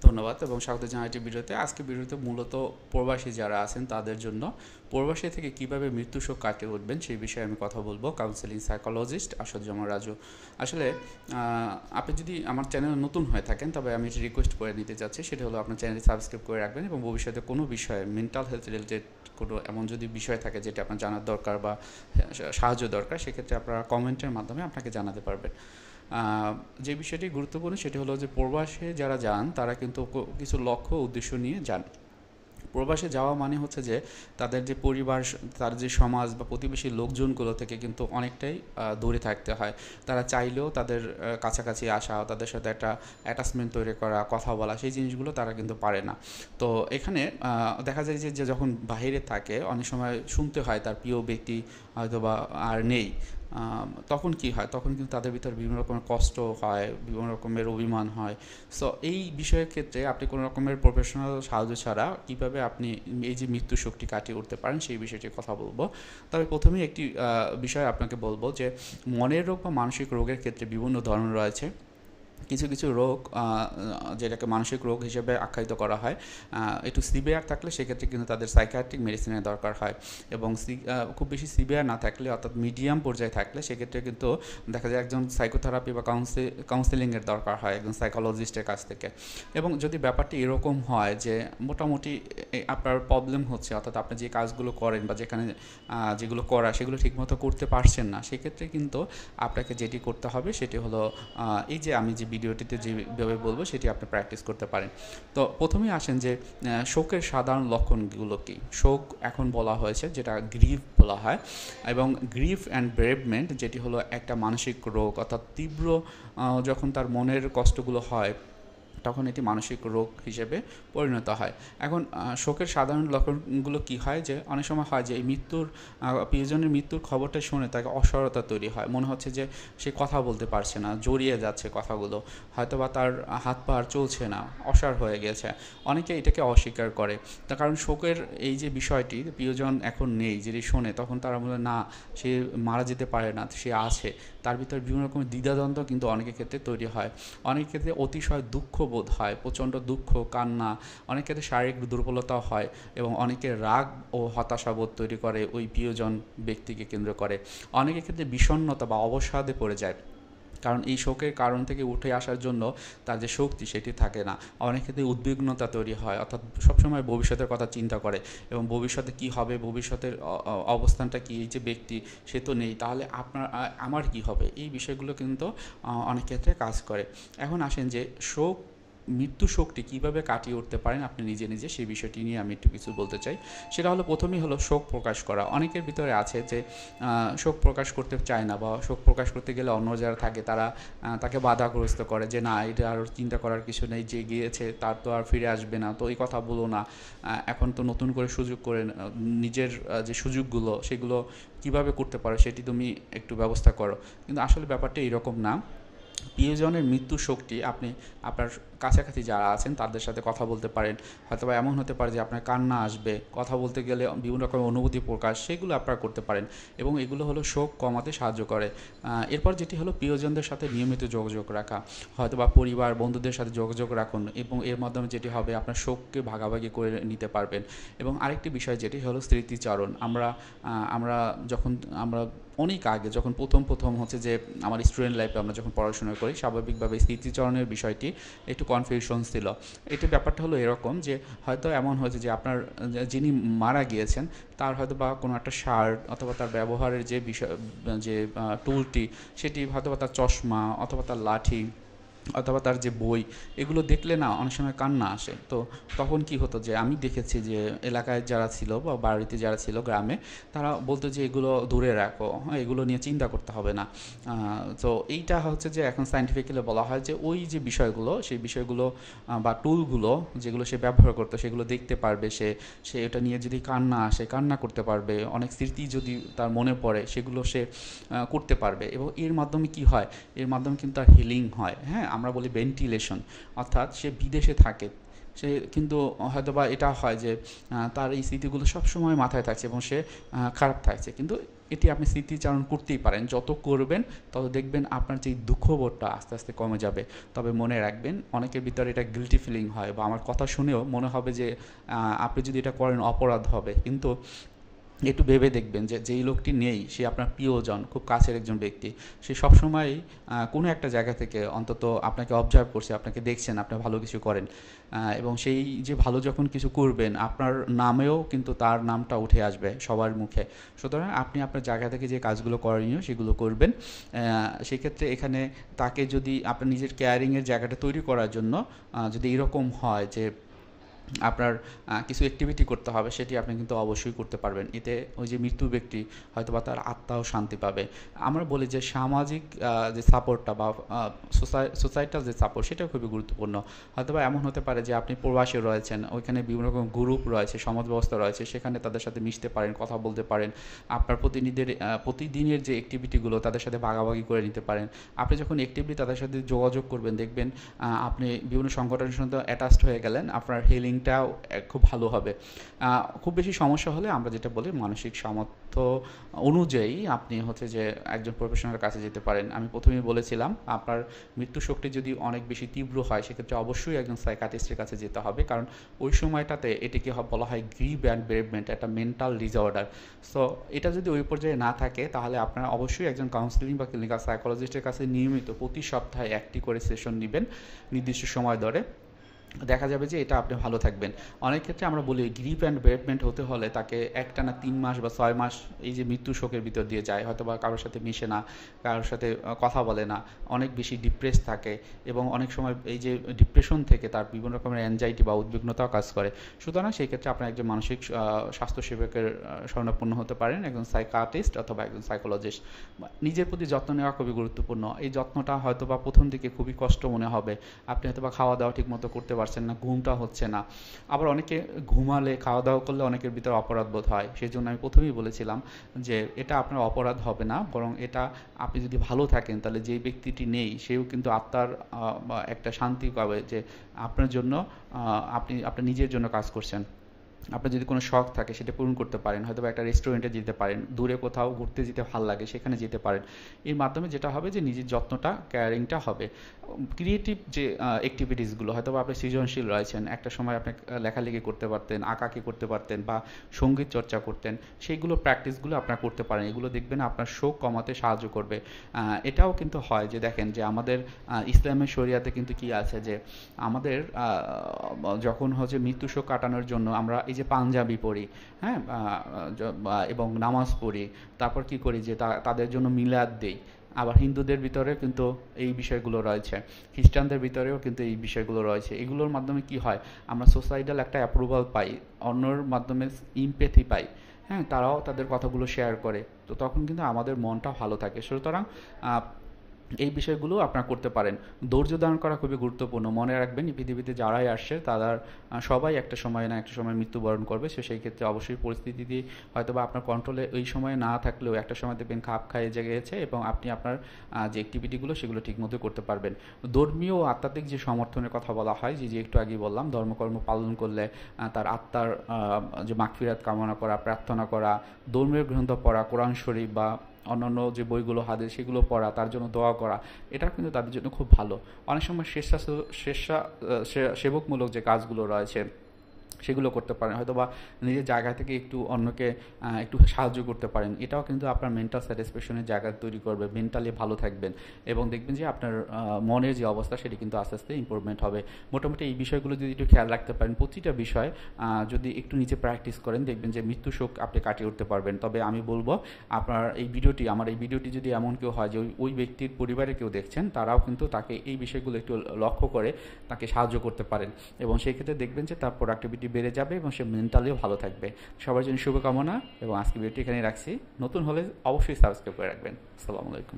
ধন্যবাদ এবং স্বাগত জানাই এই ভিডিওতে। আজকে ভিডিওতে মূলত প্রবাসী যারা আছেন তাদের জন্য প্রবাসী থেকে কিভাবে মৃত্যু শোক কাটিয়ে উঠবেন সেই বিষয়ে আমি কথা বলবো। Counselling psychologist Asaduzzaman Raju. আসলে আপনি যদি আমার চ্যানেলে নতুন হয়ে থাকেন তবে আমি একটি রিকোয়েস্ট করে নিতে চাচ্ছি, সেটা হলো আপনার চ্যানেলটি সাবস্ক্রাইব করে রাখবেন এবং ভবিষ্যতে কোনো বিষয়ে মেন্টাল হেলথ রিলেটেড কোনো এমন যদি বিষয় থাকে যেটা আপনার জানার দরকার বা সাহায্য দরকার, সেক্ষেত্রে আপনারা কমেন্টের মাধ্যমে আপনাকে জানাতে পারবেন। যে বিষয়টি গুরুত্বপূর্ণ সেটি হলো যে প্রবাসে যারা যান তারা কিন্তু কিছু লক্ষ্য উদ্দেশ্য নিয়ে যান। প্রবাসে যাওয়া মানে হচ্ছে যে তাদের যে পরিবার, তার যে সমাজ বা প্রতিবেশী লোকজনগুলো থেকে কিন্তু অনেকটাই দূরে থাকতে হয়। তারা চাইলেও তাদের কাছাকাছি আসা, তাদের সাথে একটা অ্যাটাচমেন্ট তৈরি করা, কথা বলা, সেই জিনিসগুলো তারা কিন্তু পারে না। তো এখানে দেখা যায় যে যখন বাহিরে থাকে অনেক সময় শুনতে হয় তার প্রিয় ব্যক্তি হয়তো বা আর নেই। তখন কি হয়, তখন কিন্তু তাদের ভিতর বিভিন্ন রকমের কষ্ট হয়, বিভিন্ন রকমের অভিমান হয়। সো এই বিষয়ের ক্ষেত্রে আপনি কোনো রকমের প্রফেশনাল সাহায্য ছাড়া কীভাবে আপনি এই যে মৃত্যু শোকটি কাটিয়ে উঠতে পারেন সেই বিষয়টি কথা বলবো। তবে প্রথমেই একটি বিষয় আপনাকে বলবো যে মনের রোগ বা মানসিক রোগের ক্ষেত্রে বিভিন্ন ধরন রয়েছে। কিছু কিছু রোগ যেটাকে মানসিক রোগ হিসেবে আখ্যায়িত করা হয়, একটু সিভিয়ার থাকলে সেক্ষেত্রে কিন্তু তাদের সাইকিয়াট্রিক মেডিসিনের দরকার হয় এবং খুব বেশি সিভিয়ার না থাকলে অর্থাৎ মিডিয়াম পর্যায়ে থাকলে সেক্ষেত্রে কিন্তু দেখা যায় একজন সাইকোথেরাপি বা কাউন্সেলিংয়ের দরকার হয় একজন সাইকোলজিস্টের কাছ থেকে। এবং যদি ব্যাপারটি এরকম হয় যে মোটামুটি আপনার প্রবলেম হচ্ছে, অর্থাৎ আপনি যে কাজগুলো করেন বা যেখানে যেগুলো করা সেগুলো ঠিকমতো করতে পারছেন না, সেক্ষেত্রে কিন্তু আপনাকে যেটি করতে হবে সেটি হলো এই যে আমি যে ভিডিওটিতে যেভাবে বলবো সেটি আপনি প্র্যাকটিস করতে পারেন। তো প্রথমেই আসেন যে শোকের সাধারণ লক্ষণগুলো কী। শোক এখন বলা হয়েছে যেটা গ্রিফ বলা হয়, এবং গ্রিফ অ্যান্ড বেরেভমেন্ট যেটি হলো একটা মানসিক রোগ, অর্থাৎ তীব্র যখন তার মনের কষ্টগুলো হয় তখন এটি মানসিক রোগ হিসেবে পরিণত হয়। এখন শোকের সাধারণ লক্ষণগুলো কী হয়, যে অনেক সময় হয় যে এই প্রিয়জনের মৃত্যুর খবরটা শুনে তাকে অসাড়তা তৈরি হয়, মনে হচ্ছে যে সে কথা বলতে পারছে না, জড়িয়ে যাচ্ছে কথাগুলো, হয়তোবা তার হাত পা আর চলছে না, অসাড় হয়ে গেছে। অনেকে এটাকে অস্বীকার করে, তার কারণ শোকের এই যে বিষয়টি, প্রিয়জন এখন নেই, যদি শোনে তখন তারা বলে না, সে মারা যেতে পারে না, সে আছে। তার ভিতরে বিভিন্ন রকমের দ্বিধাদ্বন্দ্ব কিন্তু অনেকের ক্ষেত্রে তৈরি হয়। অনেক ক্ষেত্রে অতিশয় দুঃখ বোধ হয়, প্রচণ্ড দুঃখ, কান্না, অনেক ক্ষেত্রে শারীরিক দুর্বলতাও হয় এবং অনেকের রাগ ও হতাশাবোধ তৈরি করে ওই প্রিয়জন ব্যক্তিকে কেন্দ্র করে। অনেকের ক্ষেত্রে বিষণ্ণতা বা অবসাদে পড়ে যায়, কারণ এই শোকের কারণ থেকে উঠে আসার জন্য তার যে শক্তি সেটি থাকে না। অনেক ক্ষেত্রে উদ্বিগ্নতা তৈরি হয়, অর্থাৎ সবসময় ভবিষ্যতের কথা চিন্তা করে এবং ভবিষ্যতে কী হবে, ভবিষ্যতের অবস্থানটা কী, এই যে ব্যক্তি সে তো নেই, তাহলে আমার কী হবে, এই বিষয়গুলো কিন্তু অনেক ক্ষেত্রে কাজ করে। এখন আসেন যে মৃত্যু শোকটি কীভাবে কাটিয়ে উঠতে পারেন আপনি নিজে নিজে, সেই বিষয়টি নিয়ে আমি একটু কিছু বলতে চাই। সেটা হলো প্রথমেই হলো শোক প্রকাশ করা। অনেকের ভিতরে আছে যে শোক প্রকাশ করতে চায় না, বা শোক প্রকাশ করতে গেলে অন্য যারা থাকে তারা তাকে বাধাগ্রস্ত করে যে না, এটা আর চিন্তা করার কিছু নেই, যে গিয়েছে তার তো আর ফিরে আসবে না, তো এই কথা বলো না, এখন তো নতুন করে সুযোগ করে নিজের যে সুযোগগুলো সেগুলো কিভাবে করতে পারো সেটি তুমি একটু ব্যবস্থা করো। কিন্তু আসলে ব্যাপারটা এরকম না। প্রিয়জনের মৃত্যু শোকটি আপনি আপনার কাছাকাছি যারা আছেন তাদের সাথে কথা বলতে পারেন। হয়তোবা এমন হতে পারে যে আপনার কান্না আসবে, কথা বলতে গেলে বিভিন্ন রকমের অনুভূতি প্রকাশ, সেগুলো আপনারা করতে পারেন এবং এগুলো হলো শোক কমাতে সাহায্য করে। এরপর যেটি হলো প্রিয়জনদের সাথে নিয়মিত যোগাযোগ রাখা, হয়তোবা পরিবার বন্ধুদের সাথে যোগাযোগ রাখুন এবং এর মাধ্যমে যেটি হবে আপনার শোককে ভাগাভাগি করে নিতে পারবেন। এবং আরেকটি বিষয় যেটি হলো স্মৃতিচারণ। আমরা যখন আমরা অনেক আগে যখন প্রথম হচ্ছে যে আমার স্টুডেন্ট লাইফে আমরা যখন পড়াশোনা করি, স্বাভাবিকভাবে স্মৃতিচরণের বিষয়টি একটু কনফিউশন ছিল। এটি ব্যাপারটা হলো এরকম যে হয়তো এমন হয়েছে যে আপনার যিনি মারা গিয়েছেন তার হয়তো বা কোনো একটা শার্ট অথবা তার ব্যবহারের যে বিষয়, যে টুলটি, সেটি হয়তো বা তার চশমা অথবা তার লাঠি অথবা তার যে বই, এগুলো দেখলে না অনেক সময় কান্না আসে। তো তখন কি হতো যে আমি দেখেছি যে এলাকায় যারা ছিল বা বাড়িতে যারা ছিল গ্রামে, তারা বলতো যে এগুলো দূরে রাখো, হ্যাঁ, এগুলো নিয়ে চিন্তা করতে হবে না। তো এইটা হচ্ছে যে এখন সায়েন্টিফিক্যালি বলা হয় যে ওই যে বিষয়গুলো, সেই বিষয়গুলো বা টুলগুলো যেগুলো সে ব্যবহার করতো সেগুলো দেখতে পারবে, সে এটা নিয়ে যদি কান্না আসে কান্না করতে পারবে, অনেক স্মৃতি যদি তার মনে পড়ে সেগুলো সে করতে পারবে। এবং এর মাধ্যমে কি হয়, এর মাধ্যমে কিন্তু তার হিলিং হয়। হ্যাঁ, আমরা বলি ভেন্টিলেশন, অর্থাৎ সে বিদেশে থাকে, সে কিন্তু হয়তোবা এটা হয় যে তার এই স্মৃতিগুলো সবসময় মাথায় থাকছে এবং সে খারাপ থাকছে, কিন্তু এটি আপনি স্মৃতিচারণ করতেই পারেন। যত করবেন তত দেখবেন আপনার যেই দুঃখবোধটা আস্তে আস্তে কমে যাবে। তবে মনে রাখবেন, অনেকের ভিতরে এটা গিল্টি ফিলিং হয় বা আমার কথা শুনেও মনে হবে যে আপনি যদি এটা করেন অপরাধ হবে, কিন্তু একটু ভেবে দেখবেন যে যেই লোকটি নেই সে আপনার প্রিয়জন, খুব কাছের একজন ব্যক্তি, সে সবসময়ই কোনো একটা জায়গা থেকে অন্তত আপনাকে অবজার্ভ করছে, আপনাকে দেখছেন আপনি ভালো কিছু করেন, এবং সেই যে ভালো যখন কিছু করবেন আপনার নামেও কিন্তু তার নামটা উঠে আসবে সবার মুখে। সুতরাং আপনি আপনার জায়গা থেকে যে কাজগুলো করণীয় সেগুলো করবেন। সেক্ষেত্রে এখানে তাকে যদি আপনার নিজের কেয়ারিংয়ের জায়গাটা তৈরি করার জন্য যদি এরকম হয় যে আপনার কিছু অ্যাক্টিভিটি করতে হবে, সেটি আপনি কিন্তু অবশ্যই করতে পারবেন। এতে ওই যে মৃত্যু ব্যক্তি হয়তোবা তার আত্মাও শান্তি পাবে। আমরা বলি যে সামাজিক যে সাপোর্টটা বা সোসাইটাল যে সাপোর্ট সেটাও খুবই গুরুত্বপূর্ণ। হয়তোবা এমন হতে পারে যে আপনি প্রবাসে রয়েছেন, ওইখানে বিভিন্ন রকম গ্রুপ রয়েছে, সমাজ ব্যবস্থা রয়েছে, সেখানে তাদের সাথে মিশতে পারেন, কথা বলতে পারেন। আপনার প্রতিদিনের যে অ্যাক্টিভিটিগুলো তাদের সাথে ভাগাভাগি করে নিতে পারেন। আপনি যখন অ্যাক্টিভলি তাদের সাথে যোগাযোগ করবেন, দেখবেন আপনি বিভিন্ন সংগঠনের সাথে অ্যাটাচড হয়ে গেলেন, আপনার হিলিংটাও খুব ভালো হবে। খুব বেশি সমস্যা হলে আমরা যেটা বলি মানসিক সামর্থ্য অনুযায়ী আপনি হচ্ছে যে একজন প্রফেশনালের কাছে যেতে পারেন। আমি প্রথমেই বলেছিলাম আপনার মৃত্যু শক্তি যদি অনেক বেশি তীব্র হয় সেক্ষেত্রে অবশ্যই একজন সাইকিয়াট্রিস্টের কাছে যেতে হবে, কারণ ওই সময়টাতে এটিকে বলা হয় গ্রিভ অ্যান্ড বেরেভমেন্ট, একটা মেন্টাল ডিসঅর্ডার। সো এটা যদি ওই পর্যায়ে না থাকে তাহলে আপনারা অবশ্যই একজন কাউন্সিলিং বা ক্লিনিক্যাল সাইকোলজিস্টের কাছে নিয়মিত প্রতি সপ্তাহে একটি করে সেশন নেবেন নির্দিষ্ট সময় ধরে। দেখা যাবে যে এটা আপনি ভালো থাকবেন। অনেক ক্ষেত্রে আমরা বলি গ্রিভ অ্যান্ড বেরেভমেন্ট হতে হলে তাকে একটানা 3 মাস বা 6 মাস এই যে মৃত্যু শোকের ভিতর দিয়ে যায়, হয়তো বা কারোর সাথে মিশে না, কারোর সাথে কথা বলে না, অনেক বেশি ডিপ্রেস থাকে, এবং অনেক সময় এই যে ডিপ্রেশন থেকে তার বিভিন্ন রকমের অ্যাংজাইটি বা উদ্বিগ্নতাও কাজ করে। সুতরাং সেই ক্ষেত্রে আপনার একজন মানসিক স্বাস্থ্য সেবকের শরণাপন্ন হতে পারেন, একজন সাইকিয়াট্রিস্ট অথবা একজন সাইকোলজিস্ট। নিজের প্রতি যত্ন নেওয়া খুবই গুরুত্বপূর্ণ। এই যত্নটা হয়তো বা প্রথম দিকে খুবই কষ্ট মনে হবে, আপনি হয়তো বা খাওয়া দাওয়া ঠিক মতো করতে পারছেন না, ঘুমটা হচ্ছে না। আবার অনেকে ঘুমালে, খাওয়া দাওয়া করলে অনেকের ভিতরে অপরাধ বোধ হয়। সেই জন্য আমি প্রথমেই বলেছিলাম যে এটা আপনার অপরাধ হবে না, বরং এটা আপনি যদি ভালো থাকেন তাহলে যেই ব্যক্তিটি নেই সেও কিন্তু আত্মার একটা শান্তি পাবে যে আপনার জন্য আপনি আপনার নিজের জন্য কাজ করছেন। আপনার যদি কোনো শখ থাকে সেটা পূরণ করতে পারেন, হয়তো একটা রেস্টুরেন্টে যেতে পারেন, দূরে কোথাও ঘুরতে যেতে ভালো লাগে সেখানে যেতে পারেন। এর মাধ্যমে যেটা হবে যে নিজের যত্নটা, কেয়ারিংটা হবে। ক্রিয়েটিভ যে অ্যাক্টিভিটিসগুলো, হয়তো আপনি সৃজনশীল রয়েছেন, একটা সময় আপনি লেখালেখি করতে পারতেন, আঁকাআঁকি করতে পারতেন বা সঙ্গীত চর্চা করতেন, সেইগুলো প্র্যাকটিসগুলো আপনারা করতে পারেন। এগুলো দেখবেন আপনার শোক কমাতে সাহায্য করবে। এটাও কিন্তু হয় যে দেখেন যে আমাদের ইসলামের শরিয়াতে কিন্তু কি আছে যে আমাদের যখন হচ্ছে মৃত্যু শোক কাটানোর জন্য আমরা এই যে পাঞ্জাবি পড়ি, হ্যাঁ, এবং নামাজ পড়ি, তারপর কি করি যে তাদের জন্য মিলাদ দেই। আবার হিন্দুদের ভিতরে কিন্তু এই বিষয়গুলো রয়েছে, খ্রিস্টানদের ভিতরেও কিন্তু এই বিষয়গুলো রয়েছে। এগুলোর মাধ্যমে কি হয়, আমরা সোসাইটাল একটা অ্যাপ্রুভাল পাই, অন্যর মাধ্যমে ইমপ্যাথি পাই, হ্যাঁ, তারাও তাদের কথাগুলো শেয়ার করে, তো তখন কিন্তু আমাদের মনটা ভালো থাকে। সুতরাং এই বিষয়গুলো আপনারা করতে পারেন। ধৈর্য ধারণ করা খুবই গুরুত্বপূর্ণ। মনে রাখবেন এই পৃথিবীতে যারাই আসছে তারা সবাই একটা সময় না একটা সময় মৃত্যুবরণ করবে। সেই ক্ষেত্রে অবশ্যই পরিস্থিতি দিয়ে হয়তো বা আপনার কন্ট্রোলে ওই সময় না থাকলেও একটা সময় দেখবেন খাপ খাইয়ে জেগেছে এবং আপনি আপনার যে অ্যাক্টিভিটিগুলো সেগুলো ঠিকমতো করতে পারবেন। ধর্মীয় ও আধ্যাত্মিক যে সমর্থনের কথা বলা হয়, যে একটু আগেই বললাম, ধর্মকর্ম পালন করলে তার আত্মার যে মাগফিরাত কামনা করা, প্রার্থনা করা, ধর্মীয় গ্রন্থ পড়া, কোরআন শরীফ বা অন্যান্য যে বইগুলো হাদিস সেগুলো পড়া, তার জন্য দোয়া করা, এটা কিন্তু তাদের জন্য খুব ভালো। অনেক সময় সেবকমূলক যে কাজগুলো রয়েছে সেগুলো করতে পারেন, হয়তো বা নিজের জায়গা থেকে একটু অন্যকে একটু সাহায্য করতে পারেন। এটাও কিন্তু আপনার মেন্টাল স্যাটিসফ্যাকশনের জায়গা তৈরি করবে, মেন্টালি ভালো থাকবেন এবং দেখবেন যে আপনার মনের যে অবস্থা সেটি কিন্তু আস্তে আস্তে ইমপ্রুভমেন্ট হবে। মোটামুটি এই বিষয়গুলো যদি একটু খেয়াল রাখতে পারেন, প্রতিটা বিষয় যদি একটু নিচে প্র্যাকটিস করেন, দেখবেন যে মৃত্যু শোক আপনি কাটিয়ে উঠতে পারবেন। তবে আমি বলবো আমার এই ভিডিওটি যদি এমন কেউ হয় যে ওই ব্যক্তির পরিবারে কেউ দেখছেন, তারাও কিন্তু তাকে এই বিষয়গুলো একটু লক্ষ্য করে তাকে সাহায্য করতে পারেন এবং সেই ক্ষেত্রে দেখবেন যে তার প্রোডাক্টিভিটি বেড়ে যাবে এবং সে মেন্টালিও ভালো থাকবে। সবার জন্য শুভকামনা এবং আজকে ভিডিওটি এখানে রাখছি। নতুন হলে অবশ্যই সাবস্ক্রাইব করে রাখবেন। আসসালামু আলাইকুম।